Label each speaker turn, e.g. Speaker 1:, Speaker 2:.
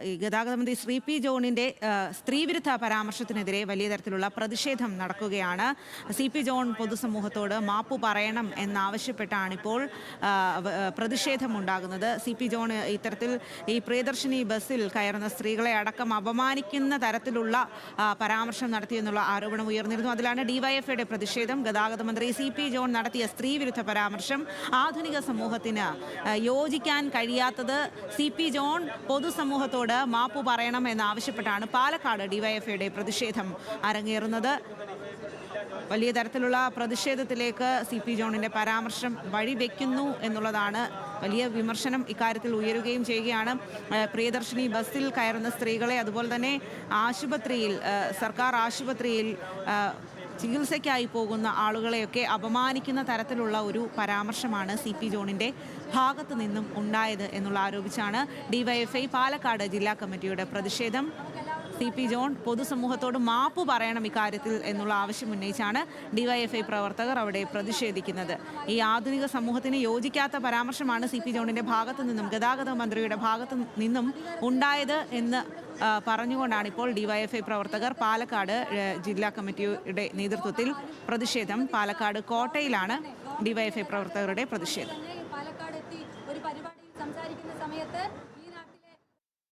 Speaker 1: ഈ ഗതാഗത മന്ത്രി ശ്രീ പി ജോണിന്റെ സ്ത്രീവിരുദ്ധ പരാമർശത്തിനെതിരെ വലിയ തരത്തിലുള്ള പ്രതിഷേധം നടക്കുകയാണ്. സി പി ജോൺ പൊതുസമൂഹത്തോട് മാപ്പു പറയണം എന്നാവശ്യപ്പെട്ടാണ് ഇപ്പോൾ പ്രതിഷേധമുണ്ടാകുന്നത്. സി പി ജോൺ ഇത്തരത്തിൽ ഈ പ്രിയദർശിനി ബസ്സിൽ കയറുന്ന സ്ത്രീകളെ അടക്കം അപമാനിക്കുന്ന തരത്തിലുള്ള പരാമർശം നടത്തിയെന്നുള്ള ആരോപണം ഉയർന്നിരുന്നു. അതിലാണ് ഡിവൈഎഫ്ഐയുടെ പ്രതിഷേധം. ഗതാഗത മന്ത്രി സി പി ജോൺ നടത്തിയ സ്ത്രീവിരുദ്ധ പരാമർശം ആധുനിക സമൂഹത്തിന് യോജിക്കാൻ കഴിയാത്തത് സി പി ജോൺ പൊതുസമൂഹത്തോട് മാപ്പു പറയണം എന്നാവശ്യപ്പെട്ടാണ് പാലക്കാട് ഡിവൈഎഫ്ഐയുടെ പ്രതിഷേധം അരങ്ങേറുന്നത്. വലിയ തരത്തിലുള്ള പ്രതിഷേധത്തിലേക്ക് സി പി ജോണിന്റെ പരാമർശം വഴിവെക്കുന്നു എന്നുള്ളതാണ് വലിയ വിമർശനം ഇക്കാര്യത്തിൽ ഉയരുകയും ചെയ്യുകയാണ്. പ്രിയദർശിനി ബസ്സിൽ കയറുന്ന സ്ത്രീകളെ, അതുപോലെ തന്നെ ആശുപത്രിയിൽ, സർക്കാർ ആശുപത്രിയിൽ ചികിത്സയ്ക്കായി പോകുന്ന ആളുകളെയൊക്കെ അപമാനിക്കുന്ന തരത്തിലുള്ള ഒരു പരാമർശമാണ് സി പി ജോണിന്റെ ഭാഗത്തു നിന്നും ഉണ്ടായത് എന്നുള്ള ആരോപിച്ചാണ് ഡിവൈഎഫ്ഐ പാലക്കാട് ജില്ലാ കമ്മിറ്റിയുടെ പ്രതിഷേധം. സി പി ജോൺ പൊതുസമൂഹത്തോട് മാപ്പ് പറയണം ഇക്കാര്യത്തിൽ എന്നുള്ള ആവശ്യം ഉന്നയിച്ചാണ് ഡിവൈഎഫ്ഐ പ്രവർത്തകർ അവിടെ പ്രതിഷേധിക്കുന്നത്. ഈ ആധുനിക സമൂഹത്തിന് യോജിക്കാത്ത പരാമർശമാണ് സി പി ജോണിന്റെ ഭാഗത്തു നിന്നും, ഗതാഗത മന്ത്രിയുടെ ഭാഗത്തു നിന്നും ഉണ്ടായത് എന്ന് പറഞ്ഞുകൊണ്ടാണ് ഇപ്പോൾ ഡിവൈഎഫ്ഐ പ്രവർത്തകർ പാലക്കാട് ജില്ലാ കമ്മിറ്റിയുടെ നേതൃത്വത്തിൽ പ്രതിഷേധം. പാലക്കാട് കോട്ടയിലാണ് ഡിവൈഎഫ്ഐ പ്രവർത്തകരുടെ പ്രതിഷേധം.